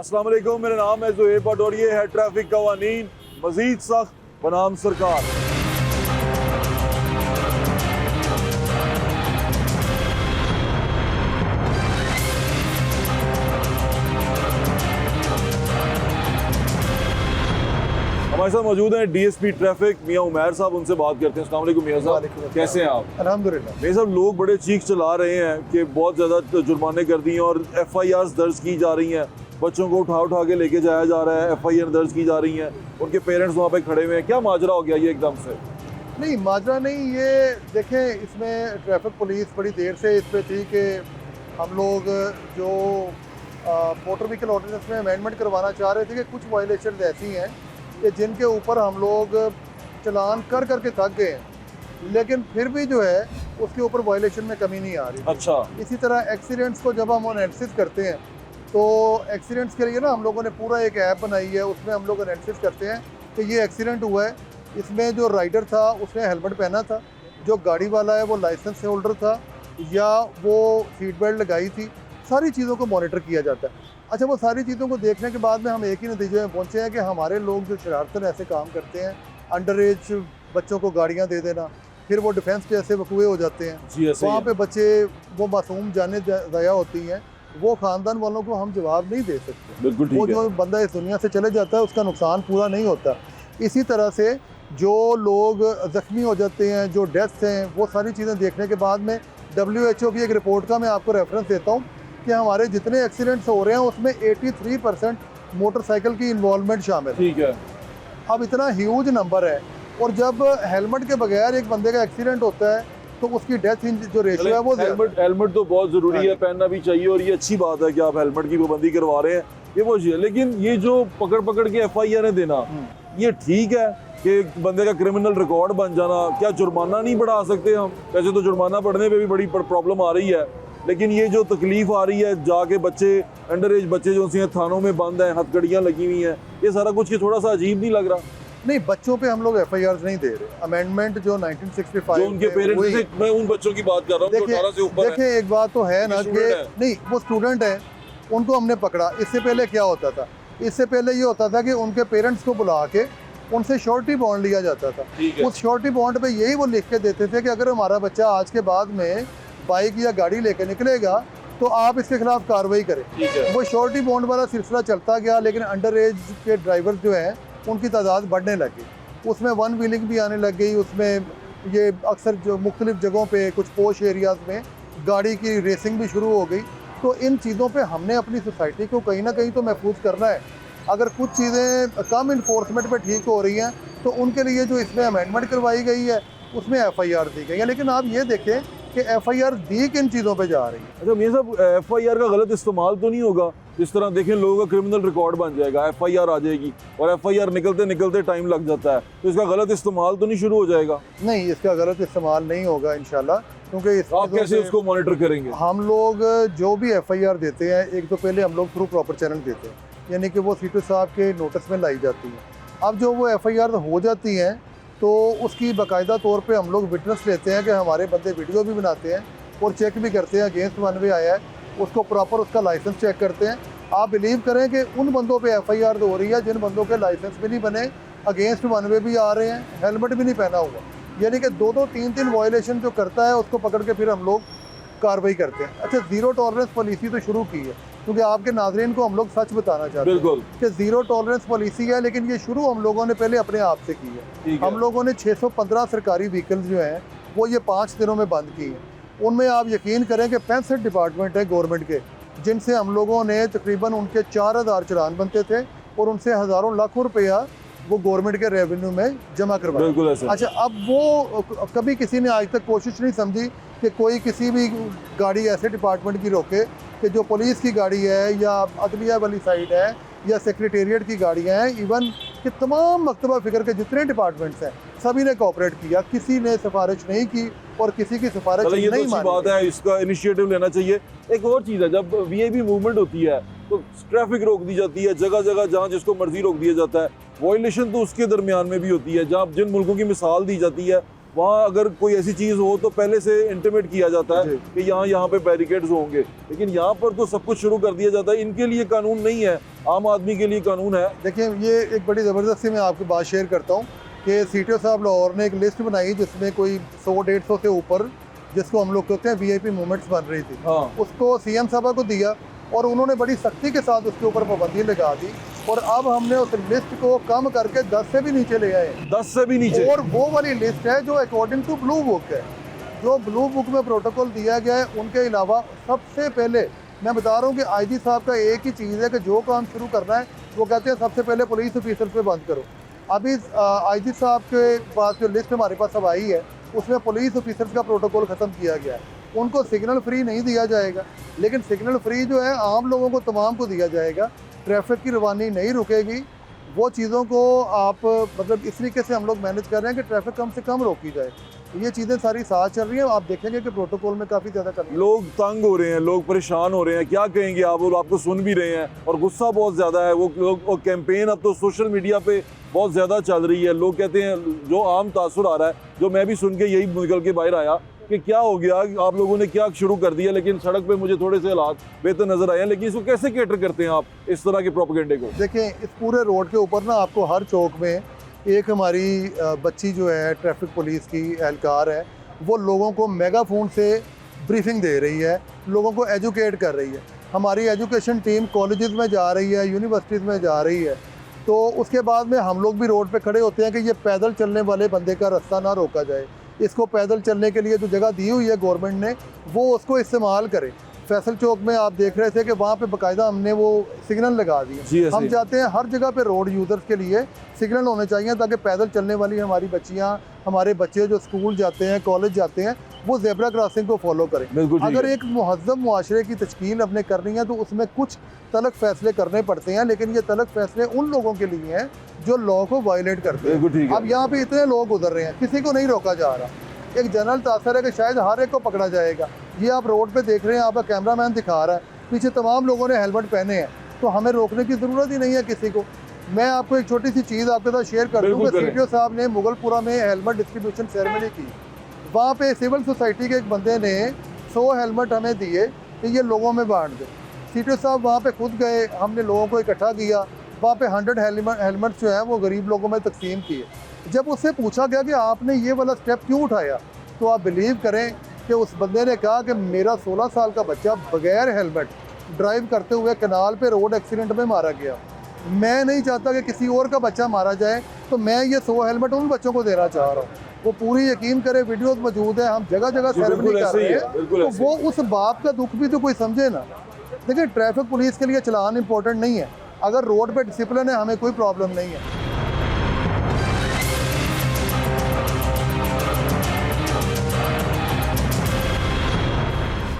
अस्सलाम वालेकुम, मेरा नाम है ज़ुहैब भट्ट और ये है ट्रैफिक कवानीन मज़ीद सख्त बनाम सरकार। हमारे साथ मौजूद हैं डीएसपी ट्रैफिक मियां उमैर साहब, उनसे बात करते हैं। अस्सलाम वालेकुम मियां साहब, कैसे हैं आप? अल्हम्दुलिल्लाह। मियां साहब, लोग बड़े चीख चला रहे हैं कि बहुत ज़्यादा जुर्माने कर दिए और FIRs दर्ज की जा रही हैं, बच्चों को उठा के लेके जाया जा रहा है, FIR दर्ज की जा रही हैं, उनके पेरेंट्स वहाँ पे खड़े हुए हैं। क्या माजरा हो गया ये एकदम से? नहीं, माजरा नहीं, ये देखें, इसमें ट्रैफिक पुलिस बड़ी देर से इस पे थी कि हम लोग जो मोटर व्हीकल ऑर्डिनेंस में अमेंडमेंट करवाना चाह रहे थे कि कुछ वायलेशन ऐसी हैं कि जिनके ऊपर हम लोग चलान कर के थक गए हैं, लेकिन फिर भी जो है उसके ऊपर वायलेशन में कमी नहीं आ रही। अच्छा। इसी तरह एक्सीडेंट्स को जब हम एनालिसिस करते हैं तो एक्सीडेंट्स के लिए ना हम लोगों ने पूरा एक ऐप बनाई है, उसमें हम लोग एनालिसिस करते हैं कि ये एक्सीडेंट हुआ है, इसमें जो राइडर था उसने हेलमेट पहना था, जो गाड़ी वाला है वो लाइसेंस होल्डर था या वो सीट बेल्ट लगाई थी, सारी चीज़ों को मॉनिटर किया जाता है। अच्छा, वो सारी चीज़ों को देखने के बाद में हम एक ही नतीजे में पहुँचे हैं कि हमारे लोग जो शरारतन ऐसे काम करते हैं, अंडर एज बच्चों को गाड़ियाँ दे देना, फिर वो डिफेंस के ऐसे वकूए हो जाते हैं, वहाँ पे बच्चे वो मासूम जाने ज़ाया होती हैं, वो ख़ानदान वालों को हम जवाब नहीं दे सकते। बिल्कुल ठीक वो है। जो बंदा इस दुनिया से चले जाता है उसका नुकसान पूरा नहीं होता। इसी तरह से जो लोग ज़ख्मी हो जाते हैं, जो डेथ्स हैं, वो सारी चीज़ें देखने के बाद में WHO की एक रिपोर्ट का मैं आपको रेफरेंस देता हूँ कि हमारे जितने एक्सीडेंट्स हो रहे हैं उसमें 83% मोटरसाइकिल की इन्वॉल्वमेंट शामिल है। ठीक है। अब इतना ह्यूज नंबर है, और जब हेलमेट के बगैर एक बंदे का एक्सीडेंट होता है तो उसकी डेथ जो रेशियो है वो हेलमेट तो बहुत ज़रूरी है, पहनना भी चाहिए, और ये अच्छी बात है कि आप हेलमेट की पाबंदी करवा रहे हैं, ये वो चीज़ है। लेकिन ये जो पकड़ के FIR देना, ये ठीक है कि बंदे का क्रिमिनल रिकॉर्ड बन जाना, क्या जुर्माना नहीं बढ़ा सकते हम? वैसे तो जुर्माना बढ़ने पे भी बड़ी प्रॉब्लम आ रही है, लेकिन ये जो तकलीफ आ रही है, जाके बच्चे, अंडर एज बच्चे जो सी थानों में बंद हैं, हथकड़ियाँ लगी हुई हैं, ये सारा कुछ थोड़ा सा अजीब नहीं लग रहा? नहीं, बच्चों पे हम लोग FIRs नहीं दे रहे। अमेंडमेंट जो 1965 जो उनके पेरेंट्स थे, मैं उन बच्चों की बात कर रहा हूँ जो 18 से ऊपर हैं। देखिए, एक बात तो है ना कि नहीं, वो स्टूडेंट है, उनको हमने पकड़ा। इससे पहले क्या होता था? इससे पहले ये होता था कि उनके पेरेंट्स को बुला के उनसे श्योरिटी बॉन्ड लिया जाता था। उस श्योरिटी बॉन्ड पे यही वो लिख के देते थे कि अगर हमारा बच्चा आज के बाद में बाइक या गाड़ी लेके निकलेगा तो आप इसके खिलाफ कार्रवाई करें। वो श्योरिटी बॉन्ड वाला सिलसिला चलता गया, लेकिन अंडर एज के ड्राइवर जो हैं उनकी तादाद बढ़ने लगी, उसमें वन व्हीलिंग भी आने लग गई, उसमें ये अक्सर जो मुख्तलिफ जगहों पे कुछ पोश एरियाज़ में गाड़ी की रेसिंग भी शुरू हो गई। तो इन चीज़ों पे हमने अपनी सोसाइटी को कहीं ना कहीं तो महफूज करना है। अगर कुछ चीज़ें कम इन्फोर्समेंट पे ठीक हो रही हैं तो उनके लिए जो इसमें अमेंडमेंट करवाई गई है उसमें FIR दी गई है। लेकिन आप ये देखें कि FIR दी किन चीज़ों पे जा रही है। अच्छा मियां साहब, FIR का गलत इस्तेमाल तो नहीं होगा? इस तरह देखें, लोगों का क्रिमिनल रिकॉर्ड बन जाएगा, FIR आ जाएगी, और FIR निकलते टाइम लग जाता है, तो इसका गलत इस्तेमाल तो नहीं शुरू हो जाएगा? नहीं, इसका गलत इस्तेमाल नहीं होगा इंशाल्लाह, क्योंकि आप कैसे उसको मॉनिटर करेंगे? हम लोग जो भी FIR देते हैं, एक तो पहले हम लोग थ्रू प्रॉपर चैनल देते हैं, यानी कि वो सीटू साहब के नोटिस में लाई जाती है। अब जो वो FIR हो जाती हैं तो उसकी बाकायदा तौर पे हम लोग विटनेस लेते हैं कि हमारे बंदे वीडियो भी बनाते हैं और चेक भी करते हैं, अगेंस्ट वन वे आया है उसको प्रॉपर उसका लाइसेंस चेक करते हैं। आप बिलीव करें कि उन बंदों पे FIR हो रही है जिन बंदों के लाइसेंस भी नहीं बने, अगेंस्ट वन वे भी आ रहे हैं, हेलमेट भी नहीं पहना हुआ, यानी कि 2-2, 3-3 वायलेशन जो करता है उसको पकड़ के फिर हम लोग कार्रवाई करते हैं। अच्छा, ज़ीरो टॉलरेंस पॉलिसी तो शुरू की है, क्योंकि आपके नाज़रीन को हम लोग सच बताना चाहते हैं कि ज़ीरो टॉलरेंस पॉलिसी है, लेकिन ये शुरू हम लोगों ने पहले अपने आप से की है। हम लोगों ने 615 सरकारी व्हीकल्स जो हैं वो ये 5 दिनों में बंद की हैं। उनमें आप यकीन करें कि 65 डिपार्टमेंट हैं गवर्नमेंट के, जिनसे हम लोगों ने तकरीबन उनके 4000 चलान बनते थे और उनसे हज़ारों लाखों रुपया वो गवर्नमेंट के रेवेन्यू में जमा करवाया। अच्छा, अब वो कभी किसी ने आज तक कोशिश नहीं समझी कि कोई किसी भी गाड़ी ऐसे डिपार्टमेंट की रोके कि जो पुलिस की गाड़ी है या अदलिया वाली साइड है या सेक्रेटेरिएट की गाड़ियाँ हैं, इवन कि तमाम मकतबा फ़िक्र के जितने डिपार्टमेंट्स हैं सभी ने कोऑपरेट किया, किसी ने सिफारिश नहीं की और किसी की सिफारिश नहीं मानी। ये बात है, इसका इनिशिएटिव लेना चाहिए। एक और चीज़ है, जब VIP मूवमेंट होती है तो ट्रैफिक रोक दी जाती है, जगह जगह जहाँ जिसको मर्जी रोक दिया जाता है। वायलेशन तो उसके दरमियान में भी होती है, जहाँ जिन मुल्कों की मिसाल दी जाती है वहाँ अगर कोई ऐसी चीज़ हो तो पहले से इंटीमेट किया जाता है जी। कि यहाँ पे बैरिकेड्स होंगे, लेकिन यहाँ पर तो सब कुछ शुरू कर दिया जाता है। इनके लिए कानून नहीं है, आम आदमी के लिए कानून है। देखिए ये एक बड़ी ज़बरदस्ती मैं आपकी बात शेयर करता हूँ कि सीटीओ साहब लाहौर ने एक लिस्ट बनाई जिसमें कोई 100-150 से ऊपर, जिसको हम लोग कहते हैं वीआईपी मूवमेंट्स बन रही थी, हाँ, उसको सीएम साहब को दिया और उन्होंने बड़ी सख्ती के साथ उसके ऊपर पाबंदी लगा दी। और अब हमने उस लिस्ट को कम करके 10 से भी नीचे ले आए, 10 से भी नीचे। और वो वाली लिस्ट है जो अकॉर्डिंग टू ब्लू बुक है, जो ब्लू बुक में प्रोटोकॉल दिया गया है। उनके अलावा सबसे पहले मैं बता रहा हूँ कि आईजी साहब का एक ही चीज़ है कि जो काम शुरू करना है वो कहते हैं सबसे पहले पुलिस ऑफिसर पे बंद करो। अभी आईजी साहब के पास जो लिस्ट हमारे पास अब आई है उसमें पुलिस ऑफिसर्स का प्रोटोकॉल ख़त्म किया गया है। उनको सिग्नल फ्री नहीं दिया जाएगा, लेकिन सिग्नल फ्री जो है आम लोगों को तमाम को दिया जाएगा। ट्रैफिक की रवानी नहीं रुकेगी। वो चीज़ों को आप मतलब इस तरीके से हम लोग मैनेज कर रहे हैं कि ट्रैफिक कम से कम रोकी जाए। तो ये चीज़ें सारी साथ चल रही हैं। आप देखेंगे कि प्रोटोकॉल में काफ़ी ज़्यादा कमी है। लोग तंग हो रहे हैं, लोग परेशान हो रहे हैं, क्या कहेंगे आप? और आपको सुन भी रहे हैं और गुस्सा बहुत ज़्यादा है। वो लोग और कैंपेन अब तो सोशल मीडिया पे बहुत ज़्यादा चल रही है। लोग कहते हैं, जो आम तासुर आ रहा है, जो मैं भी सुन के यही निकल के बाहर आया कि क्या हो गया, आप लोगों ने क्या शुरू कर दिया। लेकिन सड़क पे मुझे थोड़े से हालात बेहतर नज़र आए हैं। लेकिन इसको कैसे कैटर करते हैं आप, इस तरह के प्रोपेगेंडे को? देखें, इस पूरे रोड के ऊपर ना आपको हर चौक में एक हमारी बच्ची जो है ट्रैफिक पुलिस की एहलकार है, वो लोगों को मेगाफोन से ब्रीफिंग दे रही है, लोगों को एजुकेट कर रही है। हमारी एजुकेशन टीम कॉलेजेस में जा रही है, यूनिवर्सिटीज़ में जा रही है। तो उसके बाद में हम लोग भी रोड पे खड़े होते हैं कि ये पैदल चलने वाले बंदे का रास्ता ना रोका जाए। इसको पैदल चलने के लिए जो जगह दी हुई है गवर्नमेंट ने, वो उसको इस्तेमाल करे। फैसल चौक में आप देख रहे थे कि वहाँ पे बाकायदा हमने वो सिग्नल लगा दिए। हम चाहते हैं हर जगह पे रोड यूज़र्स के लिए सिग्नल होने चाहिए ताकि पैदल चलने वाली हमारी बच्चियाँ, हमारे बच्चे जो स्कूल जाते हैं, कॉलेज जाते हैं, वो ज़ेब्रा क्रॉसिंग को फॉलो करें। अगर एक मुहज़्ज़ब मुआशरे की तश्कील अपने करनी है तो उसमें कुछ तलख फैसले करने पड़ते हैं, लेकिन ये तलख फैसले उन लोगों के लिए हैं जो लॉ को वायलेट करते हैं। अब यहाँ पे इतने लोग गुजर रहे हैं, किसी को नहीं रोका जा रहा। एक जनरल तासर है कि शायद हर एक को पकड़ा जाएगा। ये आप रोड पे देख रहे हैं, आपका कैमरामैन दिखा रहा है, पीछे तमाम लोगों ने हेलमेट पहने हैं, तो हमें रोकने की ज़रूरत ही नहीं है किसी को। मैं आपको एक छोटी सी चीज़ आपके साथ शेयर कर दूँ कि सीटीओ साहब ने मुगलपुरा में हेलमेट डिस्ट्रीब्यूशन सेरेमनी की। वहाँ पे सिविल सोसाइटी के एक बंदे ने 100 हेलमेट हमें दिए कि ये लोगों में बांट दें। सीटीओ साहब वहाँ पे खुद गए, हमने लोगों को इकट्ठा किया, वहाँ पे 100 हेलमेट जो है वो गरीब लोगों में तकसीम किए। जब उससे पूछा गया कि आपने ये वाला स्टेप क्यों उठाया, तो आप बिलीव करें कि उस बंदे ने कहा कि मेरा 16 साल का बच्चा बगैर हेलमेट ड्राइव करते हुए कनाल पे रोड एक्सीडेंट में मारा गया। मैं नहीं चाहता कि किसी और का बच्चा मारा जाए, तो मैं ये 100 हेलमेट उन बच्चों को देना चाह रहा हूँ। वो पूरी यकीन करे, वीडियोस मौजूद है, हम जगह जगह सेरेमनी कर रहे हैं, तो वो उस बाप का दुख भी तो कोई समझे ना। देखिए, ट्रैफिक पुलिस के लिए चलान इंपॉर्टेंट नहीं है, अगर रोड पे डिसिप्लिन है हमें कोई प्रॉब्लम नहीं है।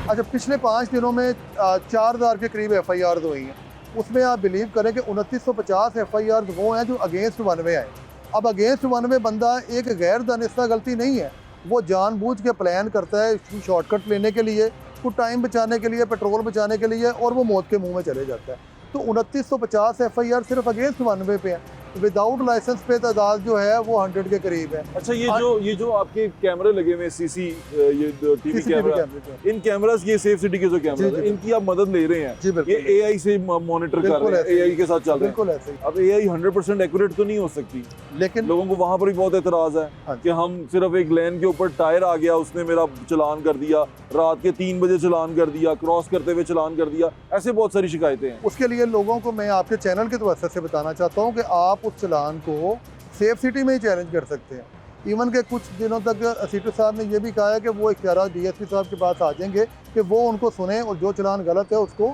अच्छा, पिछले 5 दिनों में 4000 के करीब FIR हुई हैं। उसमें आप बिलीव करें कि 2950 FIR वो हैं जो अगेंस्ट वन वे आए। अब अगेंस्ट वन वे बंदा एक गैर दानिस्ता गलती नहीं है, वो जानबूझ के प्लान करता है शॉर्टकट लेने के लिए, कुछ टाइम बचाने के लिए, पेट्रोल बचाने के लिए, और वो मौत के मुंह में चले जाता है। तो 2950 FIR सिर्फ अगेंस्ट वन वे पे है। विदाउट लाइसेंस पे तादाद जो है वो 100 के करीब है। अच्छा, ये जो आपके कैमरे लगे हुए सीसी ये टीवी कैमरा, इन कैमरास, ये सेफ सिटी के जो कैमरा हैं, इनकी आप मदद ले रहे हैं, ये AI से मॉनिटर कर रहे हैं, AI के साथ चल रहे हैं। बिल्कुल ऐसे ही। अब AI 100% एक्यूरेट तो नहीं हो सकती, लेकिन लोगों को वहाँ पर भी बहुत एतराज़ है कि हम सिर्फ एक लेन के ऊपर टायर आ गया, उसने मेरा चलान कर दिया, रात के 3 बजे चलान कर दिया, क्रॉस करते हुए चलान कर दिया, ऐसे बहुत सारी शिकायतें हैं। उसके लिए लोगों को मैं आपके चैनल के तवज्जो से बताना चाहता हूँ कि आप उस चलान को सेफ सिटी में ही चैलेंज कर सकते हैं। इवन के कुछ दिनों तक सीटीओ साहब ने यह भी कहा है कि वो इख्तियार DSP साहब के पास आ जाएंगे कि वो उनको सुने और जो चलान गलत है उसको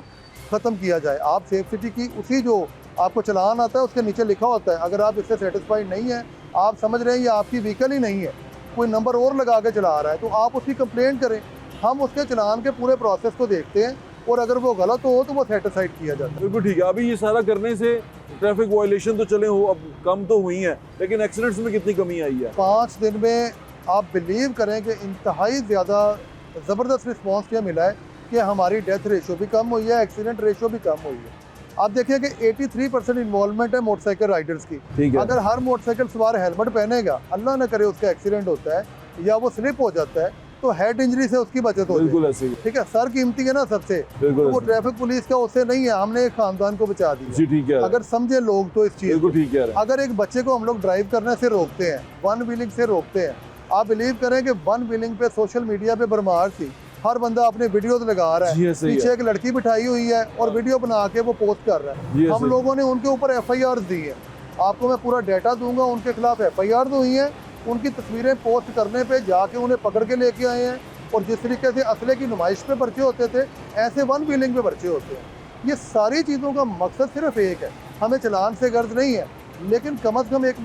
ख़त्म किया जाए। आप सेफ सिटी की उसी जो आपको चलान आता है उसके नीचे लिखा होता है, अगर आप इससे सेटिस्फाइड नहीं है, आप समझ रहे हैं ये आपकी व्हीकल ही नहीं है, कोई नंबर और लगा के चला रहा है, तो आप उसकी कंप्लेंट करें। हम उसके चलान के पूरे प्रोसेस को देखते हैं और अगर वो गलत हो तो वो सेटिस्फाइड किया जाता है। बिल्कुल ठीक है। अभी ये सारा करने से ट्रैफिक वायलेशन तो चले हो, अब कम तो हुई हैं, लेकिन एक्सीडेंट्स में कितनी कमी आई है? 5 दिन में आप बिलीव करें कि इंतहाई ज़्यादा ज़बरदस्त रिस्पॉन्स क्या मिला है कि हमारी डेथ रेशो भी कम हुई है, एक्सीडेंट रेशो भी कम हुई है। आप देखिए कि 83% इन्वॉल्वमेंट है मोटरसाइकिल राइडर्स की। ठीक है। अगर हर मोटरसाइकिल सवार हेलमेट पहनेगा, अल्लाह न करे उसका एक्सीडेंट होता है, या वो स्लिप हो जाता है तो हेड इंजरी से उसकी बचत हो बिल्कुल जाए। ऐसे ही, ठीक है, सर कीमती है ना सबसे, बिल्कुल तो वो ऐसे। ट्रैफिक पुलिस का उससे नहीं है, हमने एक खानदान को बचा दिया। जी ठीक है, अगर समझे लोग तो इस चीज बिल्कुल ठीक कह रहे हैं। अगर एक बच्चे को हम लोग ड्राइव करने से रोकते हैं, वन व्हीलिंग से रोकते हैं, आप बिलीव करें कि वन व्हीलिंग पे सोशल मीडिया पे भरमार थी, हर बंदा अपने वीडियो लगा रहा जी, है, ऐसे ही पीछे है। एक लड़की बिठाई हुई है और वीडियो बना के वो पोस्ट कर रहा जी, है। ऐसे हम ही। लोगों ने उनके ऊपर FIR दी है, आपको मैं पूरा डाटा दूंगा, उनके खिलाफ FIR हुई है, उनकी तस्वीरें पोस्ट करने पे जाके उन्हें पकड़ के लेके आए हैं। और जिस तरीके से असले की नुमाइश पे पर्चे होते थे, ऐसे वन व्हीलिंग पे पर्चे होते हैं। ये सारी चीज़ों का मकसद सिर्फ एक है, हमें चलान से गर्ज नहीं है, लेकिन कम अज़ कम एक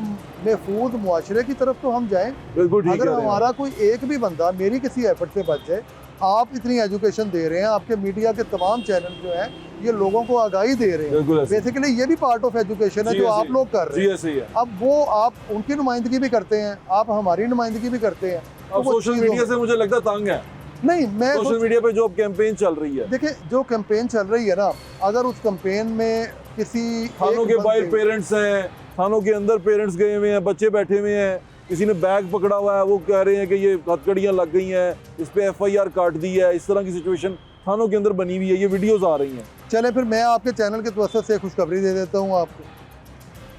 महफूज मुआशरे की तरफ तो हम जाएं। बिल्कुल ठीक अगर कह रहे हैं। हमारा कोई एक भी बंदा मेरी किसी एफर्ट से बच जाए, आप इतनी एजुकेशन दे रहे हैं, आपके मीडिया के तमाम चैनल जो हैं ये लोगों को आगाही दे रहे हैं, बिल्कुल ऐसे ही। बेसिकली ये भी पार्ट ऑफ एजुकेशन है जी, जो ऐसे आप ही। लोग कर रहे जी हैं। ऐसे ही है। अब वो आप उनकी नुमाइंदगी भी करते हैं, आप हमारी नुमाइंदगी भी करते हैं। तो अब वो सोशल चीज़ों मीडिया से मुझे लगता है तंग है, नहीं, मैं सोशल मीडिया पे जो अब कैंपेन चल रही है, देखिए जो कैंपेन चल रही है ना, अगर उस कैंपेन में किसी थानों एक के बंदे- बाहर पेरेंट्स हैं, थानों के अंदर पेरेंट्स गए हुए हैं, बच्चे बैठे हुए हैं, किसी ने बैग पकड़ा हुआ है, वो कह रहे हैं कि ये हथकड़ियाँ लग गई हैं, इस पे FIR काट दी है, इस तरह की सिचुएशन थानों के अंदर बनी हुई है, ये वीडियोस आ रही हैं। चले फिर मैं आपके चैनल के तवज्जुह से खुशखबरी दे देता हूँ आपको,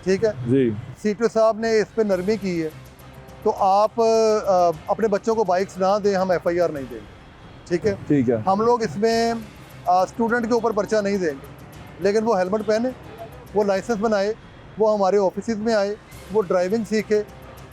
ठीक है। जी सीटो साहब ने इस पे नरमी की है, तो आप अपने बच्चों को बाइक्स ना दें, हम FIR नहीं देंगे, ठीक है। ठीक है, हम लोग इसमें स्टूडेंट के ऊपर पर्चा नहीं देंगे, लेकिन वो हेलमेट पहने, वो लाइसेंस बनाए, वो हमारे ऑफिस में आए, वो ड्राइविंग सीखे,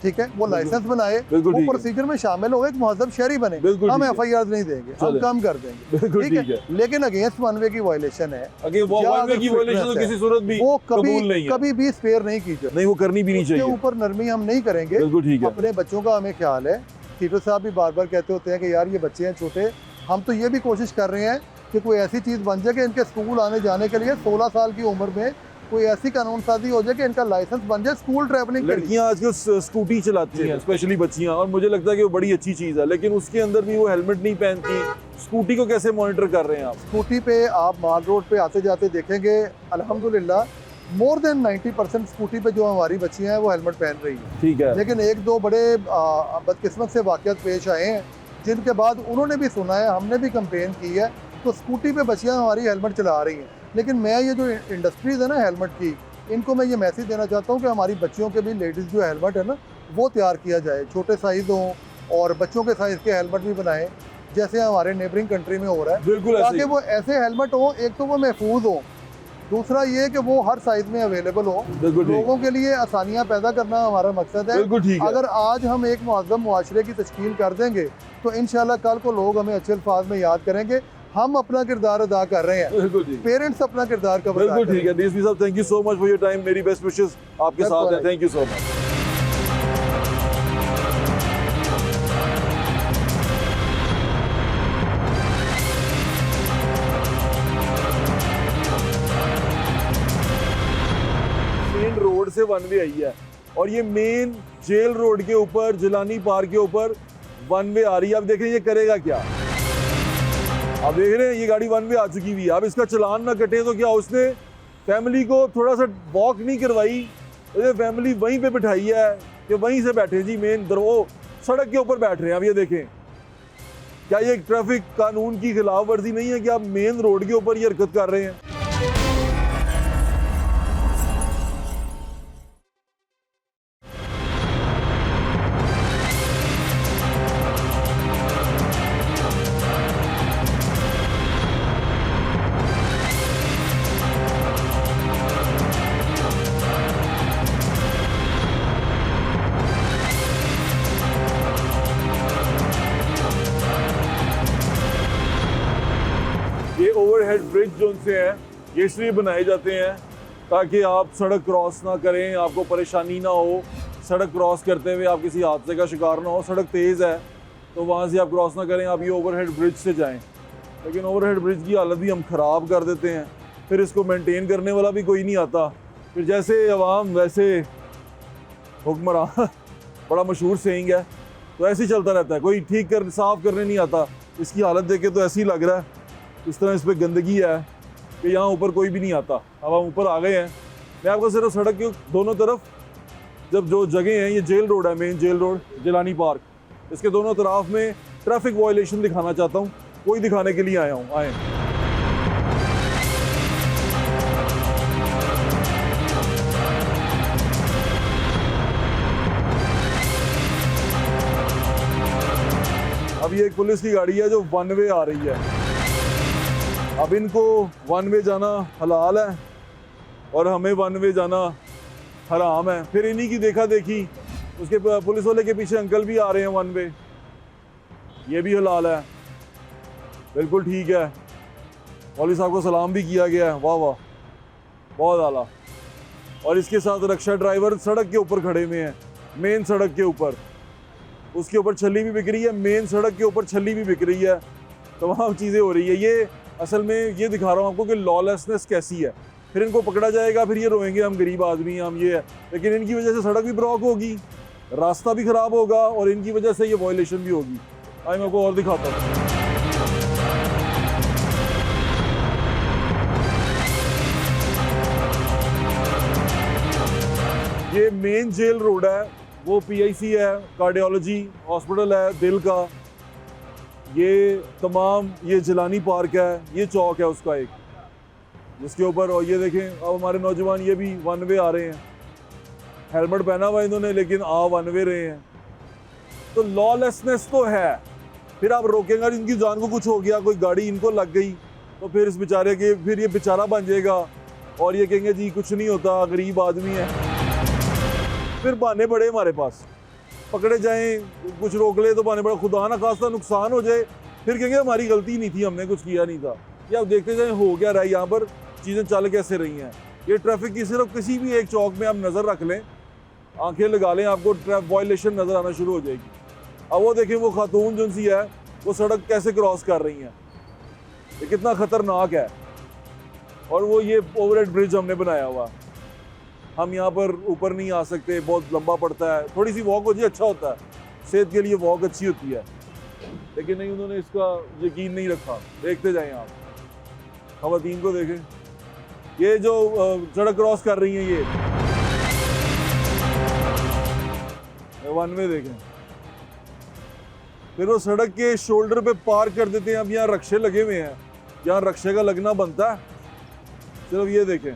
ठीक है, वो लाइसेंस बनाए, बिल्कुल वो ठीक है। प्रोसीजर में शामिल हो, एक मुहज़्ज़ब शहरी बने। बिल्कुल हम ठीक है। FIR नहीं देंगे, हम चले। कम कर देंगे, बिल्कुल ठीक ठीक है। है। लेकिन अगेंस्ट वन वे की वायलेशन है, अगे वो या वन वे अगर की वायलेशन तो fitness है, किसी सूरत भी वो कबूल नहीं है, कभी भी स्पेयर नहीं की जाए, नहीं वो करनी भी नहीं उसके चाहिए। ऊपर नरमी हम नहीं करेंगे। बिल्कुल ठीक है, अपने बच्चों का हमें ख्याल है। सीटो साहब भी बार बार कहते होते हैं कि यार ये बच्चे हैं छोटे, हम तो ये भी कोशिश कर रहे हैं कि कोई ऐसी चीज़ बन जाए कि इनके स्कूल आने जाने के लिए 16 साल की उम्र में कोई ऐसी कानून साजी हो जाए कि इनका लाइसेंस बन जाए स्कूल ट्रैवलिंग के लिए। लड़कियां आजकल स्कूटी चलाती हैं, स्पेशली बच्चियां, और मुझे लगता है कि वो बड़ी अच्छी चीज़ है, लेकिन उसके अंदर भी वो हेलमेट नहीं पहनती। स्कूटी को कैसे मॉनिटर कर रहे हैं आप? स्कूटी पे आप माल रोड पे आते जाते देखेंगे, अल्हम्दुलिल्लाह मोर देन 90% स्कूटी पे जो हमारी बच्चियां हैं वो हेलमेट पहन रही हैं। ठीक है, लेकिन एक दो बड़े बदकिस्मत से वाक़यात पेश आए हैं, जिनके बाद उन्होंने भी सुना है, हमने भी कंपेन की है, तो स्कूटी पे बच्चियां हमारी हेलमेट चला रही हैं। लेकिन मैं ये जो इंडस्ट्रीज़ है ना हेलमेट की, इनको मैं ये मैसेज देना चाहता हूँ कि हमारी बच्चियों के भी लेडीज़ जो हेलमेट है ना वो तैयार किया जाए, छोटे साइज़ हों और बच्चों के साइज़ के हेलमेट भी बनाएं, जैसे हमारे नेबरिंग कंट्री में हो रहा है, बिल्कुल ऐसे ताकि ही। वो ऐसे हेलमेट हो, एक तो वो महफूज हो, दूसरा ये कि वो हर साइज़ में अवेलेबल हो। बिल्कुल ठीक, लोगों के लिए आसानियाँ पैदा करना हमारा मकसद है। बिल्कुल ठीक है। अगर आज हम एक मुअज़्ज़म मुआशरे की तश्कील कर देंगे तो इंशाल्लाह कल को लोग हमें अच्छे अल्फाज में याद करेंगे, हम अपना किरदार अदा कर रहे हैं, बिल्कुल ठीक, पेरेंट्स अपना किरदार कब अदा बिल्कुल ठीक करेंगे। है। डीएसपी साहब, thank you so much for your time, मेरी बेस्ट विशेस आपके That's साथ है, all right. Thank you so much. Main road से वन वे आई है और ये मेन जेल रोड के ऊपर, जिलानी पार्क के ऊपर वन वे आ रही है। अब देखें ये करेगा क्या। अब देख रहे हैं ये गाड़ी वन वे आ चुकी हुई है, अब इसका चलान ना कटे तो क्या, उसने फैमिली को थोड़ा सा वॉक नहीं करवाई, उसने फैमिली वहीं पे बिठाई है कि वहीं से बैठे जी, मेन वो सड़क के ऊपर बैठ रहे हैं। अब ये देखें, क्या ये ट्रैफिक कानून की खिलाफ वर्जी नहीं है कि आप मेन रोड के ऊपर ये हरकत कर रहे हैं? ये ओवरहेड ब्रिज जो उनसे हैं ये इसलिए बनाए जाते हैं ताकि आप सड़क क्रॉस ना करें, आपको परेशानी ना हो, सड़क क्रॉस करते हुए आप किसी हादसे का शिकार ना हो। सड़क तेज़ है तो वहाँ से आप क्रॉस ना करें, आप ये ओवरहेड ब्रिज से जाएं। लेकिन ओवरहेड ब्रिज की हालत भी हम ख़राब कर देते हैं, फिर इसको मेंटेन करने वाला भी कोई नहीं आता, फिर जैसे अवाम वैसे हुक्मरान बड़ा मशहूर सेइंग है, तो ऐसे ही चलता रहता है, कोई ठीक कर साफ़ करने नहीं आता। इसकी हालत देख के तो ऐसे ही लग रहा है इस तरह इस पर गंदगी है कि यहाँ ऊपर कोई भी नहीं आता। अब हम ऊपर आ गए हैं। मैं आपको सिर्फ सड़क के दोनों तरफ जब जो जगह हैं, ये जेल रोड है, main jail road Jilani park, इसके दोनों तरफ में ट्रैफिक वायलेशन दिखाना चाहता हूँ, वही दिखाने के लिए आया हूँ। आए अब ये एक पुलिस की गाड़ी है जो वन वे आ रही है। अब इनको वन वे जाना हलाल है और हमें वन वे जाना हराम है। फिर इन्हीं की देखा देखी उसके पुलिस वाले के पीछे अंकल भी आ रहे हैं वन वे, ये भी हलाल है, बिल्कुल ठीक है। मौलवी साहब को सलाम भी किया गया है, वाह वाह, बहुत आला। और इसके साथ रक्षा ड्राइवर सड़क के ऊपर खड़े हुए हैं, मेन सड़क के ऊपर, उसके ऊपर छल्ली भी बिक रही है, मेन सड़क के ऊपर छल्ली भी बिक रही है, तमाम चीज़ें हो रही है। ये असल में ये दिखा रहा हूँ आपको कि लॉलेसनेस कैसी है। फिर इनको पकड़ा जाएगा, फिर ये रोएंगे हम गरीब आदमी हैं, हम ये है, लेकिन इनकी वजह से सड़क भी ब्लॉक होगी, रास्ता भी ख़राब होगा और इनकी वजह से ये वायलेशन भी होगी। आइए मैं आपको और दिखाता हूँ। ये मेन जेल रोड है, वो PIC है, कार्डियोलॉजी हॉस्पिटल है दिल का, ये तमाम ये जिलानी पार्क है, ये चौक है उसका एक, जिसके ऊपर, और ये देखें अब हमारे नौजवान ये भी वन वे आ रहे हैं, हेलमेट पहना हुआ इन्होंने लेकिन आ वन वे रहे हैं। तो लॉलेसनेस तो है। फिर आप रोकेंगे, इनकी जान को कुछ हो गया, कोई गाड़ी इनको लग गई तो फिर इस बेचारे के, फिर ये बेचारा बन जाएगा और ये कहेंगे जी कुछ नहीं होता, गरीब आदमी है। फिर बहाने बड़े हमारे पास, पकड़े जाएं, कुछ रोक ले तो बहाने बड़े, खुदा ना खास्ता नुकसान हो जाए फिर कहेंगे हमारी गलती नहीं थी, हमने कुछ किया नहीं था। ये आप देखते जाएं हो क्या रहा है यहाँ पर, चीज़ें चल कैसे रही हैं। ये ट्रैफिक की सिर्फ किसी भी एक चौक में आप नज़र रख लें, आंखें लगा लें, आपको वायलेशन नज़र आना शुरू हो जाएगी। अब वो देखें वो खातून जो सी है वो सड़क कैसे क्रॉस कर रही हैं, ये कितना ख़तरनाक है। और वो ये ओवरहेड ब्रिज हमने बनाया हुआ, हम यहाँ पर ऊपर नहीं आ सकते, बहुत लंबा पड़ता है, थोड़ी सी वॉक हो जाए अच्छा होता है, सेहत के लिए वॉक अच्छी होती है, लेकिन नहीं, उन्होंने इसका यकीन नहीं रखा। देखते जाएं आप, खवातीन को देखें, ये जो सड़क क्रॉस कर रही हैं, ये वन वे देखें, फिर वो सड़क के शोल्डर पे पार्क कर देते हैं। अब यहाँ रक्शे लगे हुए हैं, यहाँ रक्शे का लगना बनता है। सिर्फ ये देखें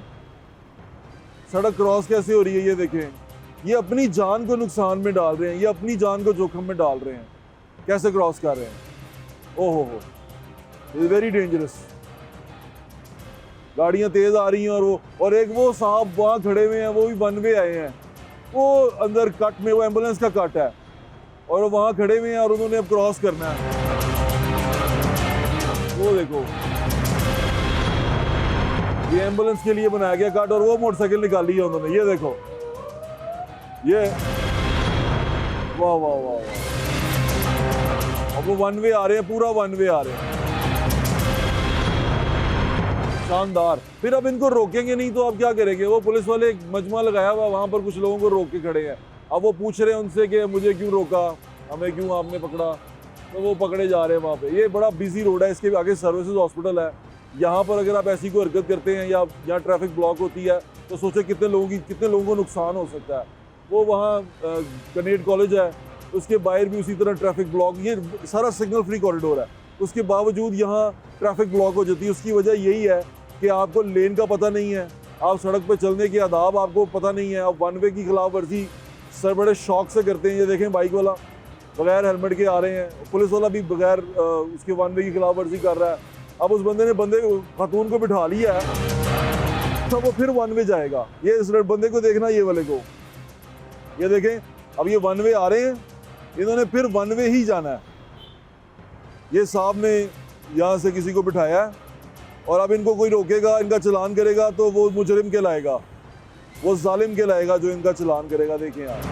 सड़क क्रॉस कैसे हो रही है, ये देखें, ये अपनी जान को नुकसान में डाल रहे हैं, ये अपनी जान को जोखिम में डाल रहे हैं, कैसे क्रॉस कर रहे हैं। ओहो हो, इज वेरी डेंजरस। गाड़ियां तेज आ रही हैं और एक वो साहब वहाँ खड़े हुए हैं, वो भी वन वे आए हैं, वो अंदर कट में, वो एम्बुलेंस का कट है और वहाँ खड़े हुए हैं और उन्होंने अब क्रॉस करना है। वो देखो, ये एम्बुलेंस के लिए बनाया गया कट और वो मोटरसाइकिल निकाली है उन्होंने, ये देखो, ये वाह वाह वाह वाह। अब वो वन वे आ रहे हैं, पूरा वन वे आ रहे हैं, शानदार। फिर अब इनको रोकेंगे नहीं तो अब क्या करेंगे। वो पुलिस वाले एक मजमा लगाया हुआ, वहाँ पर कुछ लोगों को रोक के खड़े हैं। अब वो पूछ रहे हैं उनसे कि मुझे क्यों रोका, हमें क्यों आपने पकड़ा, तो वो पकड़े जा रहे हैं वहाँ पे। ये बड़ा बिजी रोड है, इसके आगे सर्विसेज हॉस्पिटल है। यहाँ पर अगर आप ऐसी कोई हरकत करते हैं या यहाँ ट्रैफिक ब्लॉक होती है तो सोचे कितने लोगों को नुकसान हो सकता है। वो वहाँ कैडेट कॉलेज है, उसके बाहर भी उसी तरह ट्रैफिक ब्लॉक, ये सारा सिग्नल फ्री कॉरिडोर है, उसके बावजूद यहाँ ट्रैफिक ब्लॉक हो जाती है। उसकी वजह यही है कि आपको लेन का पता नहीं है, आप सड़क पर चलने के आदाब आपको पता नहीं है, आप वन वे की खिलाफ वर्जी सर बड़े शौक से करते हैं। ये देखें बाइक वाला बगैर हेलमेट के आ रहे हैं, पुलिस वाला भी बगैर उसके वन वे की खिलाफ वर्जी कर रहा है। अब उस बंदे खातून को बिठा लिया है तो वो फिर वन वे जाएगा। ये इस बंदे को देखना, ये वाले को, ये देखें, अब ये वन वे आ रहे हैं, इन्होंने फिर वन वे ही जाना है। ये साहब ने यहाँ से किसी को बिठाया है और अब इनको कोई रोकेगा, इनका चलान करेगा तो वो मुजरिम कहलाएगा, वो जालिम कहलाएगा जो इनका चलान करेगा। देखें आप,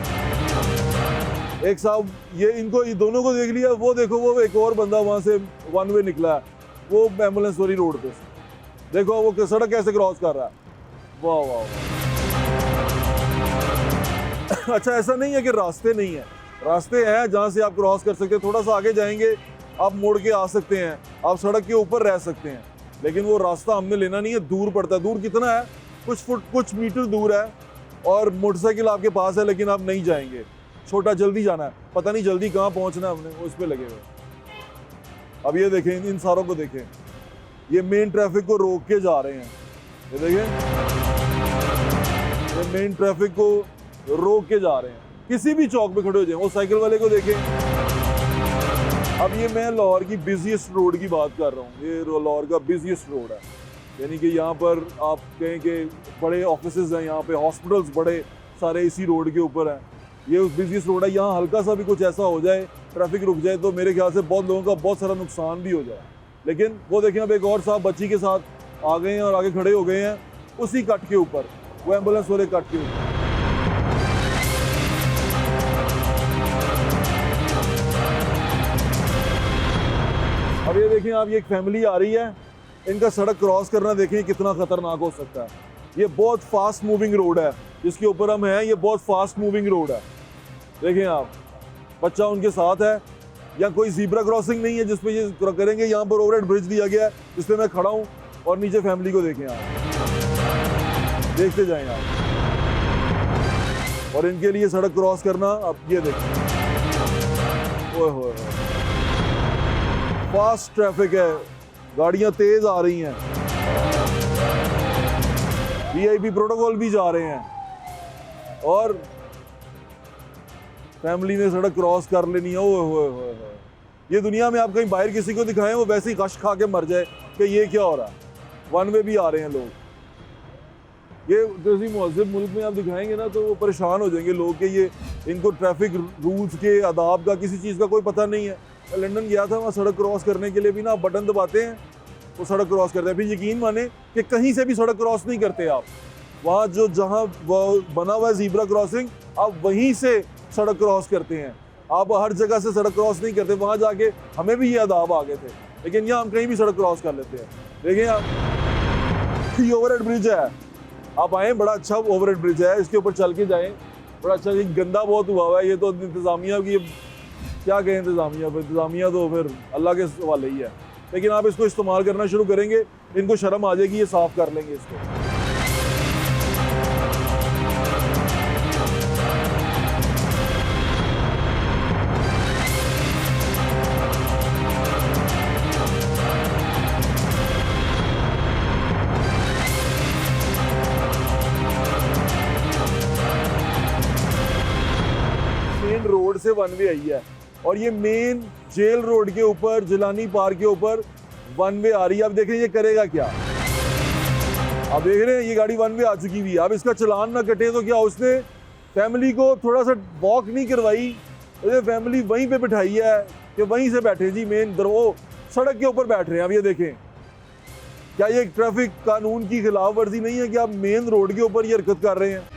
एक साहब ये दोनों को देख लिया, वो देखो वो एक और बंदा वहाँ से वन वे निकला है, वो एम्बुलेंस वाली रोड पे, देखो वो सड़क कैसे क्रॉस कर रहा है। वाह वाह वाह। अच्छा, ऐसा नहीं है कि रास्ते नहीं है, रास्ते हैं जहाँ से आप क्रॉस कर सकते हैं। थोड़ा सा आगे जाएंगे आप मोड़ के आ सकते हैं, आप सड़क के ऊपर रह सकते हैं, लेकिन वो रास्ता हमने लेना नहीं है। दूर पड़ता है, दूर कितना है, कुछ मीटर दूर है और मोटरसाइकिल आपके पास है लेकिन आप नहीं जाएंगे। छोटा जल्दी जाना है, पता नहीं जल्दी कहाँ पहुँचना है हमने, उस पर लगे हुए। अब ये देखें, इन सारों को देखें, ये मेन ट्रैफिक को रोक के जा रहे हैं। ये देखें, ये मेन ट्रैफिक को रोक के जा रहे हैं। किसी भी चौक पे खड़े हो जाए, वो साइकिल वाले को देखें। अब ये मैं लाहौर की बिजीएस्ट रोड की बात कर रहा हूँ। ये लाहौर का बिजीएस्ट रोड है, यानी कि यहाँ पर आप कहें कि बड़े ऑफिसेज हैं, यहाँ पे हॉस्पिटल्स बड़े सारे इसी रोड के ऊपर हैं। ये उस बिजीएस्ट रोड है। यहाँ हल्का सा भी कुछ ऐसा हो जाए, ट्रैफिक रुक जाए, तो मेरे ख्याल से बहुत लोगों का बहुत सारा नुकसान भी हो जाए। लेकिन वो देखें, अब एक और साहब बच्ची के साथ आ गए हैं और आगे खड़े हो गए हैं उसी कट के ऊपर, वो एम्बुलेंस वाले कट के ऊपर। अब ये देखें, आप ये एक फैमिली आ रही है, इनका सड़क क्रॉस करना देखें कितना खतरनाक हो सकता है। ये बहुत फास्ट मूविंग रोड है जिसके ऊपर हम हैं, ये बहुत फास्ट मूविंग रोड है। देखें आप, बच्चा उनके साथ है, या कोई ज़ीब्रा क्रॉसिंग नहीं है जिस पे ये करेंगे। यहाँ पर ओवरहेड ब्रिज दिया गया है जिस पे मैं खड़ा हूँ, और नीचे फैमिली को देखें आप, देखते जाएं आप। और इनके लिए सड़क क्रॉस करना, अब ये देखें, ओए होए, फास्ट ट्रैफिक है, गाड़ियां तेज आ रही हैं, वीआईपी प्रोटोकॉल भी जा रहे हैं, और फैमिली ने सड़क क्रॉस कर लेनी है। ओए होए होए, ये दुनिया में आप कहीं बाहर किसी को दिखाएं, वो वैसे ही कश खा के मर जाए कि ये क्या हो रहा है। वन वे भी आ रहे हैं लोग। ये किसी मुहज़्ज़ब मुल्क में आप दिखाएंगे ना तो वो परेशान हो जाएंगे लोग कि ये इनको ट्रैफिक रूल्स के, आदाब का, किसी चीज़ का कोई पता नहीं है। मैं लंदन गया था, वहाँ सड़क क्रॉस करने के लिए भी ना आप बटन दबाते हैं, वो सड़क क्रॉस करते हैं। फिर यकीन माने कि कहीं से भी सड़क क्रॉस नहीं करते आप। वहाँ जो जहाँ बना हुआ है ज़ीब्रा क्रॉसिंग, आप वहीं से सड़क क्रॉस करते हैं। आप हर जगह से सड़क क्रॉस नहीं करते। वहाँ जाके हमें भी ये आदाब आ गए थे, लेकिन यहाँ हम कहीं भी सड़क क्रॉस कर लेते हैं। देखिए आप, ये ओवरहेड ब्रिज है, आप आए, बड़ा अच्छा ओवरहेड ब्रिज है, इसके ऊपर चल के जाएं, बड़ा अच्छा। गंदा बहुत हुआ है, ये तो इंतज़ामिया की, क्या कहें इंतज़ामिया तो फिर अल्लाह के हवाले ही है। लेकिन आप इसको इस्तेमाल करना शुरू करेंगे, इनको शर्म आ जाएगी, ये साफ़ कर लेंगे इसको। मेन रोड से वन वे आई है, और ये मेन जेल रोड के ऊपर, जिलानी पार्क के ऊपर वन वे आ रही है। अब देख रहे हैं ये करेगा क्या। अब देख रहे हैं ये गाड़ी वन वे आ चुकी हुई है। अब इसका चलान ना कटे तो क्या, उसने फैमिली को थोड़ा सा वॉक नहीं करवाई, उसने फैमिली वहीं पे बिठाई है कि वहीं से बैठे जी, मेन वो सड़क के ऊपर बैठ रहे हैं। अब ये देखें, क्या ये ट्रैफिक कानून की खिलाफ वर्जी नहीं है कि आप मेन रोड के ऊपर ये हरकत कर रहे हैं।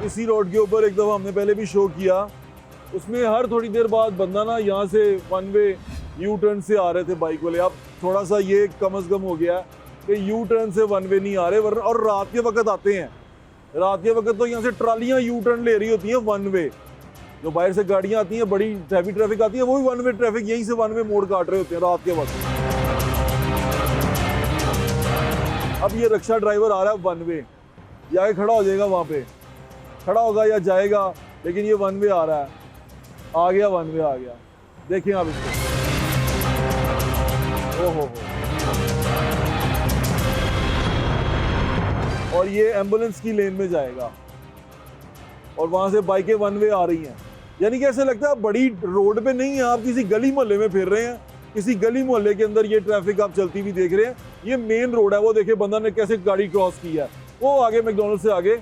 इसी रोड के ऊपर एक दफ़ा हमने पहले भी शो किया, उसमें हर थोड़ी देर बाद बंदा ना यहाँ से वन वे यू टर्न से आ रहे थे बाइक वाले। अब थोड़ा सा ये कम अज़ कम हो गया कि यू टर्न से वन वे नहीं आ रहे, वरना और रात के वक्त आते हैं। रात के वक्त तो यहाँ से ट्रालियाँ यू टर्न ले रही होती हैं वन वे, जो बाहर से गाड़ियाँ आती हैं, बड़ी हैवी ट्रैफिक आती है, वो भी वन वे ट्रैफिक यहीं से वन वे मोड़ काट रहे होते हैं रात के वक्त। अब ये रिक्शा ड्राइवर आ रहा है वन वे, ये आगे खड़ा हो जाएगा, वहाँ पे खड़ा होगा या जाएगा, लेकिन ये वन वे आ रहा है, आ गया वन वे आ गया। देखिए आप इसको, ओहो हो। और ये एम्बुलेंस की लेन में जाएगा, और वहां से बाइकें वन वे आ रही हैं। यानी कि ऐसे लगता है बड़ी रोड पे नहीं है, आप किसी गली मोहल्ले में फिर रहे हैं, किसी गली मोहल्ले के अंदर ये ट्रैफिक आप चलती हुई देख रहे हैं। ये मेन रोड है। वो देखिए बंदा ने कैसे गाड़ी क्रॉस की है, वो आगे मैकडॉनल्ड से आगे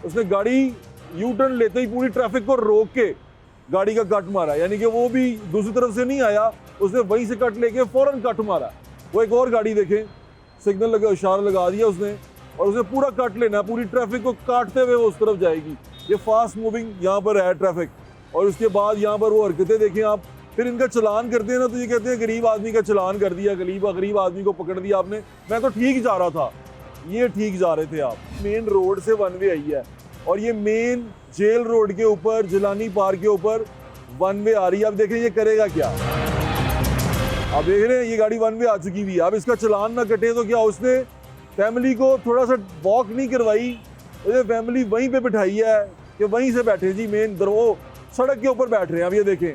उसने गाड़ी यू टर्न लेते ही पूरी ट्रैफिक को रोक के गाड़ी का कट मारा, यानी कि वो भी दूसरी तरफ से नहीं आया, उसने वहीं से कट लेके फौरन कट मारा। वो एक और गाड़ी देखें, सिग्नल लगा, इशारा लगा दिया उसने, और उसने पूरा कट लेना, पूरी ट्रैफिक को काटते हुए वो उस तरफ जाएगी। ये फास्ट मूविंग यहाँ पर है ट्रैफिक। और उसके बाद यहाँ पर वो हरकतें देखें आप, फिर इनका चलान करते हैं ना तो ये कहते हैं गरीब आदमी का चलान कर दिया, गरीब आदमी को पकड़ दिया आपने। मैं तो ठीक जा रहा था, ये ठीक जा रहे थे आप। मेन रोड से वन वे आई है और ये मेन जेल रोड के ऊपर, जिलानी पार्क के ऊपर वन वे आ रही है। अब देखें ये करेगा क्या। आप देख रहे हैं ये गाड़ी वन वे आ चुकी हुई है। अब इसका चलान ना कटे तो क्या उसने फैमिली को थोड़ा सा वॉक नहीं करवाई, उसने फैमिली वहीं पे बिठाई है कि वहीं से बैठे जी, मेन वो सड़क के ऊपर बैठ रहे हैं। अब ये देखें,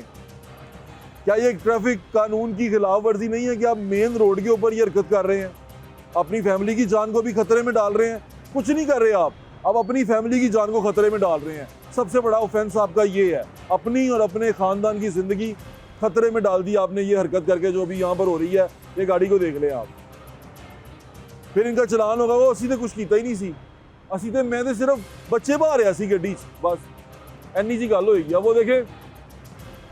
क्या ये ट्रैफिक कानून की खिलाफ वर्जी नहीं है कि आप मेन रोड के ऊपर ये हरकत कर रहे हैं, अपनी फैमिली की जान को भी खतरे में डाल रहे हैं। कुछ नहीं कर रहे आप अपनी फैमिली की जान को खतरे में डाल रहे हैं। सबसे बड़ा ऑफेंस आपका ये है, अपनी और अपने खानदान की जिंदगी खतरे में डाल दी आपने ये हरकत करके जो अभी यहाँ पर हो रही है। ये गाड़ी को देख लें आप, फिर इनका चलान होगा। वो असी तो कुछ किया ही नहीं सी, असी तो मैं तो सिर्फ बच्चे बाहर है असी गड्डी बस एनी जी गल होगी। अब वो देखे,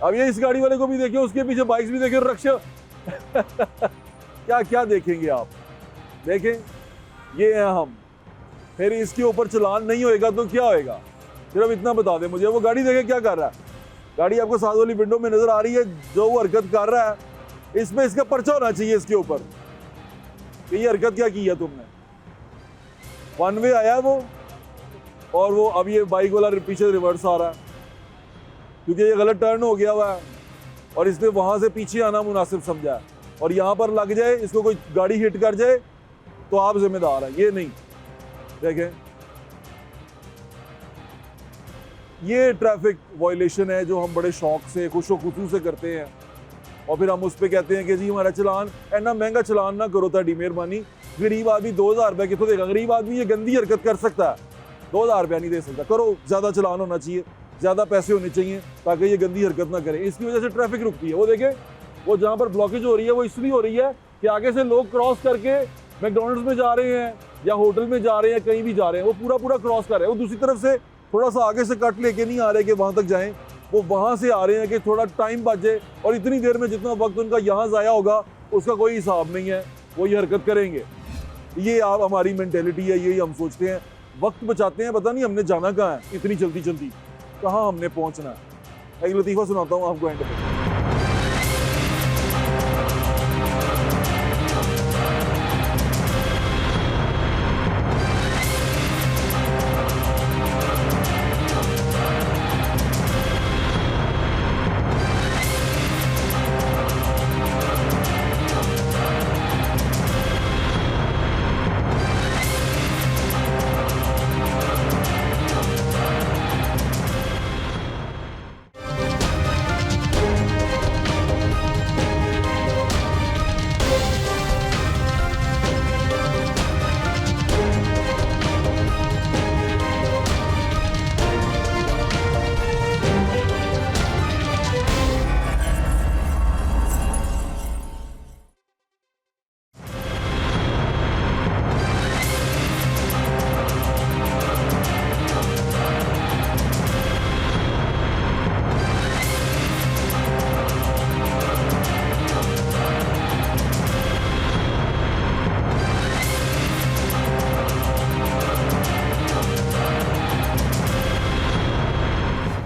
अब ये इस गाड़ी वाले को भी देखे, उसके पीछे बाइक्स भी देखे, रक्षा क्या क्या देखेंगे आप। देखें ये है हम, फिर इसके ऊपर चलान नहीं होएगा तो क्या होएगा, सिर्फ इतना बता दें मुझे। वो गाड़ी देखे क्या कर रहा है, गाड़ी आपको साथ वाली विंडो में नजर आ रही है, जो वो हरकत कर रहा है इसमें इसका पर्चा होना चाहिए इसके ऊपर कि ये हरकत क्या की है तुमने। वन वे आया वो, और वो अब ये बाइक वाला पीछे रिवर्स आ रहा है क्योंकि ये गलत टर्न हो गया हुआ है और इसने वहां से पीछे आना मुनासिब समझा है, और यहाँ पर लग जाए, इसको कोई गाड़ी हिट कर जाए तो आप जिम्मेदार हैं, ये नहीं। देखें ये ट्रैफिक वायलेशन है जो हम बड़े शौक से, खुशो खुशू से करते हैं, और फिर हम उस पर कहते हैं कि जी हमारा चलान, इतना महंगा चलान ना करो, ताड़ी मेहरबानी। गरीब आदमी 2000 रुपये कितों देगा, गरीब आदमी ये गंदी हरकत कर सकता है, 2000 रुपया नहीं दे सकता। करो, ज़्यादा चलान होना चाहिए, ज़्यादा पैसे होने चाहिए ताकि ये गंदी हरकत ना करे। इसकी वजह से ट्रैफिक रुकती है। वो देखें, वो जहाँ पर ब्लॉकेज हो रही है वो इसलिए हो रही है कि आगे से लोग क्रॉस करके मैकडोनल्ड्स में जा रहे हैं या होटल में जा रहे हैं, कहीं भी जा रहे हैं, वो पूरा क्रॉस कर रहे हैं। वो दूसरी तरफ से थोड़ा सा आगे से कट लेके नहीं आ रहे कि वहाँ तक जाएं, वो वहाँ से आ रहे हैं कि थोड़ा टाइम बचे, और इतनी देर में जितना वक्त उनका यहाँ ज़ाया होगा उसका कोई हिसाब नहीं है, वो ये हरकत करेंगे। ये आप हमारी मेंटेलिटी है, यही हम सोचते हैं, वक्त बचाते हैं, पता नहीं हमने जाना कहाँ है, इतनी जल्दी कहाँ हमने पहुँचना है। एक लतीफ़ा सुनाता हूँ आपको एंड पे।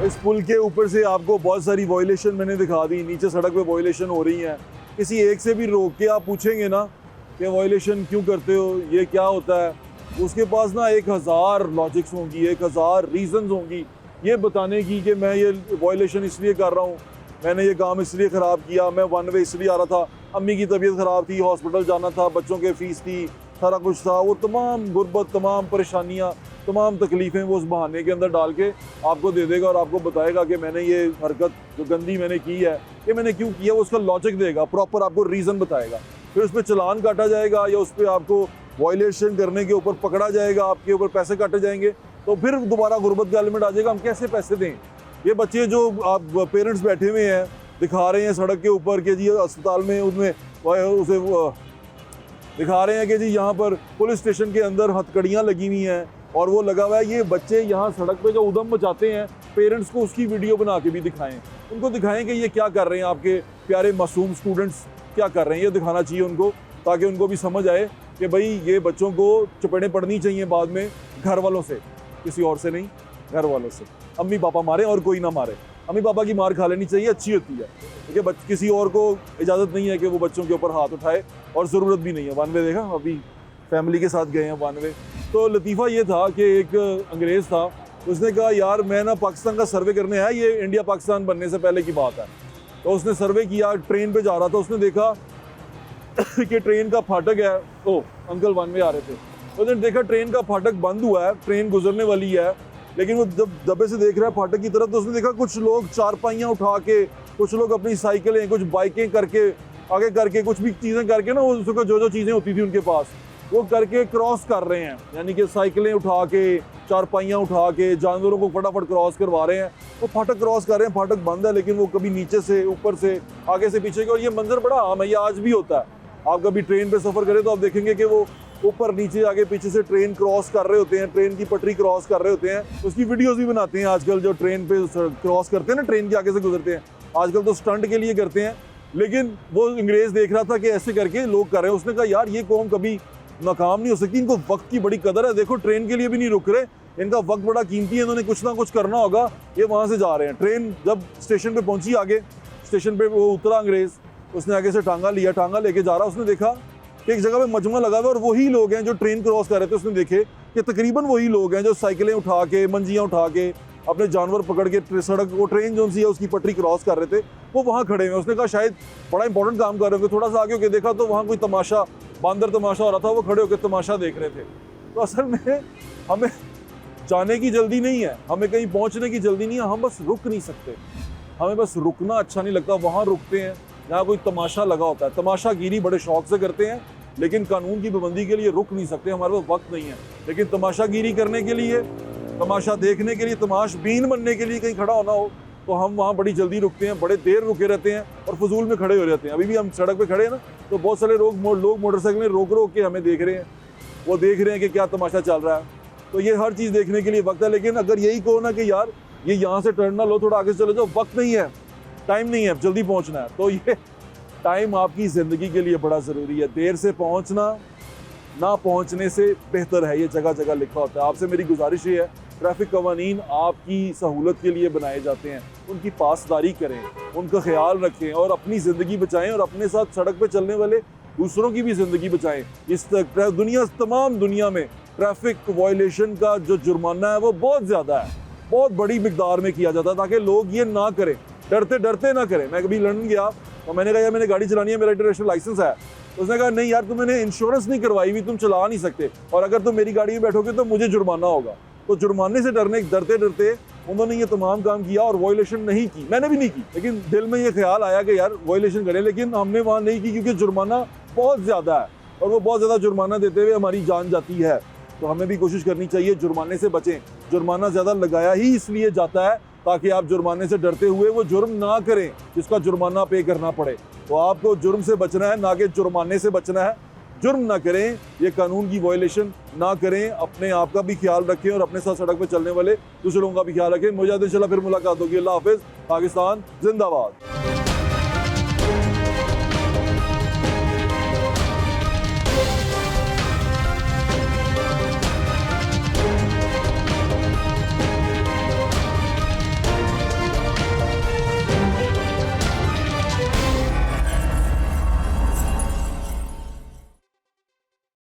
इस पुल के ऊपर से आपको बहुत सारी वॉयलेशन मैंने दिखा दी, नीचे सड़क पे वॉयलेशन हो रही हैं। किसी एक से भी रोक के आप पूछेंगे ना कि वॉयलेशन क्यों करते हो, ये क्या होता है, उसके पास ना 1000 लॉजिक्स होंगी, 1000 रीजंस होंगी ये बताने की कि मैं ये वॉयलेशन इसलिए कर रहा हूँ, मैंने ये काम इसलिए ख़राब किया, मैं वन वे इसलिए आ रहा था, अम्मी की तबीयत ख़राब थी, हॉस्पिटल जाना था, बच्चों के फीस थी, सारा कुछ था। वो तमाम गुर्बत, तमाम परेशानियाँ, तमाम तकलीफ़ें वो उस बहाने के अंदर डाल के आपको दे देगा और आपको बताएगा कि मैंने ये हरकत जो गंदी मैंने की है ये मैंने क्यों किया, वो उसका लॉजिक देगा, प्रॉपर आपको रीज़न बताएगा। फिर उस पर चलान काटा जाएगा या उस पर आपको वॉयलेशन करने के ऊपर पकड़ा जाएगा, आपके ऊपर पैसे काटे जाएंगे, तो फिर दोबारा गुर्बत का एलिमेंट आ जाएगा। हम कैसे पैसे दें? ये बच्चे जो आप पेरेंट्स बैठे हुए हैं दिखा रहे हैं सड़क के ऊपर कि जी अस्पताल में उनमें उसे दिखा रहे हैं कि जी यहाँ पर पुलिस स्टेशन के अंदर हथकड़ियाँ लगी हुई हैं और वो लगा हुआ है। ये बच्चे यहाँ सड़क पे जो उधम मचाते हैं, पेरेंट्स को उसकी वीडियो बना के भी दिखाएं, उनको दिखाएं कि ये क्या कर रहे हैं, आपके प्यारे मासूम स्टूडेंट्स क्या कर रहे हैं, ये दिखाना चाहिए उनको, ताकि उनको भी समझ आए कि भाई ये बच्चों को चपेटें पड़नी चाहिए बाद में घर वालों से, किसी और से नहीं, घर वालों से। अम्मी पापा मारे और कोई ना मारे, अम्मी पापा की मार खा लेनी चाहिए, अच्छी होती है, ठीक कि किसी और को इजाज़त नहीं है कि वो बच्चों के ऊपर हाथ उठाए, और ज़रूरत भी नहीं है। 1 वे देखा, अभी फैमिली के साथ गए हैं 1 वे। तो लतीफ़ा ये था कि एक अंग्रेज़ था, उसने कहा यार मैं ना पाकिस्तान का सर्वे करने आया, ये इंडिया पाकिस्तान बनने से पहले की बात है। तो उसने सर्वे किया, ट्रेन पे जा रहा था, उसने देखा कि ट्रेन का फाटक है। ओ अंकल 1 वे आ रहे थे, उसने देखा ट्रेन का फाटक बंद हुआ है, ट्रेन गुजरने वाली है, लेकिन वो जब दबे से देख रहा है फाटक की तरफ, तो उसने देखा कुछ लोग चारपाइयाँ उठा के, कुछ लोग अपनी साइकिलें, कुछ बाइकें करके, आगे करके, कुछ भी चीज़ें करके ना, उसको जो चीज़ें होती थी उनके पास वो करके क्रॉस कर रहे हैं। यानी कि साइकिलें उठा के, चारपाइयाँ उठा के जानवरों को फटाफट क्रॉस करवा रहे हैं। वो फाटक क्रॉस कर रहे हैं, फाटक बंद है, लेकिन वो कभी नीचे से, ऊपर से, आगे से, पीछे के, और ये मंजर बड़ा आम है, ये आज भी होता है। आप कभी ट्रेन पे सफ़र करें तो आप देखेंगे कि वो ऊपर नीचे, आगे पीछे से ट्रेन क्रॉस कर रहे होते हैं, ट्रेन की पटरी क्रॉस कर रहे होते हैं। उसकी वीडियोस भी बनाते हैं आजकल, जो ट्रेन पे क्रॉस करते हैं ना, ट्रेन के आगे से गुजरते हैं। आजकल तो स्टंट के लिए करते हैं, लेकिन वो अंग्रेज़ देख रहा था कि ऐसे करके लोग कर रहे हैं। उसने कहा यार ये कौम कभी नाकाम नहीं हो सकती, इनको वक्त की बड़ी कदर है। देखो ट्रेन के लिए भी नहीं रुक रहे, इनका वक्त बड़ा कीमती है, इन्होंने कुछ ना कुछ करना होगा, ये वहाँ से जा रहे हैं। ट्रेन जब स्टेशन पे पहुंची, आगे स्टेशन पे वो उतरा अंग्रेज़, उसने आगे से टांगा लिया, टांगा लेके जा रहा, उसने देखा कि एक जगह पे मजमा लगा हुआ है और वही लोग हैं जो ट्रेन क्रॉस कर रहे थे। उसने देखे कि तकरीबन वही लोग हैं जो साइकिलें उठा के, मंजियाँ उठा के, अपने जानवर पकड़ के सड़क, वो ट्रेन जो सी है उसकी पटरी क्रॉस कर रहे थे, वो वहाँ खड़े हुए। उसने कहा शायद बड़ा इंपॉर्टेंट काम कर रहे होंगे। थोड़ा सा आगे होकर देखा तो वहाँ कोई तमाशा, बांदर तमाशा हो रहा था, वो खड़े होकर तमाशा देख रहे थे। तो असल में हमें जाने की जल्दी नहीं है, हमें कहीं पहुँचने की जल्दी नहीं है, हम बस रुक नहीं सकते। हमें बस रुकना अच्छा नहीं लगता, वहाँ रुकते हैं जहाँ कोई तमाशा लगा होता है। तमाशागिरी बड़े शौक से करते हैं, लेकिन कानून की पाबंदी के लिए रुक नहीं सकते, हमारे पास वक्त नहीं है। लेकिन तमाशागिरी करने के लिए, तमाशा देखने के लिए, तमाशबीन बनने के लिए कहीं खड़ा होना हो तो हम वहाँ बड़ी जल्दी रुकते हैं, बड़े देर रुके रहते हैं और फजूल में खड़े हो जाते हैं। अभी भी हम सड़क पे खड़े हैं ना, तो बहुत सारे लोग मोटरसाइकिल में रोक रोक के हमें देख रहे हैं, वो देख रहे हैं कि क्या तमाशा चल रहा है। तो ये हर चीज़ देखने के लिए वक्त है। लेकिन अगर यही कहो ना कि यार ये यहाँ से टर्न ना लो, थोड़ा आगे चले जाओ, वक्त नहीं है, टाइम नहीं है, जल्दी पहुँचना है, तो ये टाइम आपकी ज़िंदगी के लिए बड़ा ज़रूरी है। देर से पहुँचना ना पहुँचने से बेहतर है, ये जगह जगह लिखा होता है। आपसे मेरी गुजारिश ये है, ट्रैफिक कवानीन आपकी सहूलत के लिए बनाए जाते हैं, उनकी पासदारी करें, उनका ख्याल रखें और अपनी ज़िंदगी बचाएं, और अपने साथ सड़क पे चलने वाले दूसरों की भी ज़िंदगी बचाएं। इस तमाम दुनिया में ट्रैफिक वायलेशन का जो जुर्माना है वो बहुत ज़्यादा है, बहुत बड़ी मिकदार में किया जाता है, ताकि लोग ये ना करें, डरते डरते ना करें। मैं कभी लंदन गया तो मैंने कहा यार मैंने गाड़ी चलानी है, मेरा इंटरनेशनल लाइसेंस है। उसने कहा नहीं यार तुमने इंश्योरेंस नहीं करवाई हुई, तुम चला नहीं सकते, और अगर तुम मेरी गाड़ी में बैठोगे तो मुझे जुर्माना होगा। तो जुर्माने से डरते डरते उन्होंने ये तमाम काम किया और वायलेशन नहीं की। मैंने भी नहीं की, लेकिन दिल में ये ख्याल आया कि यार वायलेशन करें, लेकिन हमने वहाँ नहीं की क्योंकि जुर्माना बहुत ज़्यादा है और वो बहुत ज़्यादा जुर्माना देते हुए हमारी जान जाती है। तो हमें भी कोशिश करनी चाहिए जुर्माने से बचें। जुर्माना ज़्यादा लगाया ही इसलिए जाता है ताकि आप जुर्माने से डरते हुए वो जुर्म ना करें जिसका जुर्माना पे करना पड़े। तो आपको जुर्म से बचना है, ना कि जुर्माने से बचना है। जुर्म ना करें, ये कानून की वायलेशन ना करें, अपने आप का भी ख्याल रखें और अपने साथ सड़क पर चलने वाले दूसरे लोगों का भी ख्याल रखें। मुझे इंशाल्लाह फिर मुलाकात होगी। अल्लाह हाफिज़। पाकिस्तान जिंदाबाद।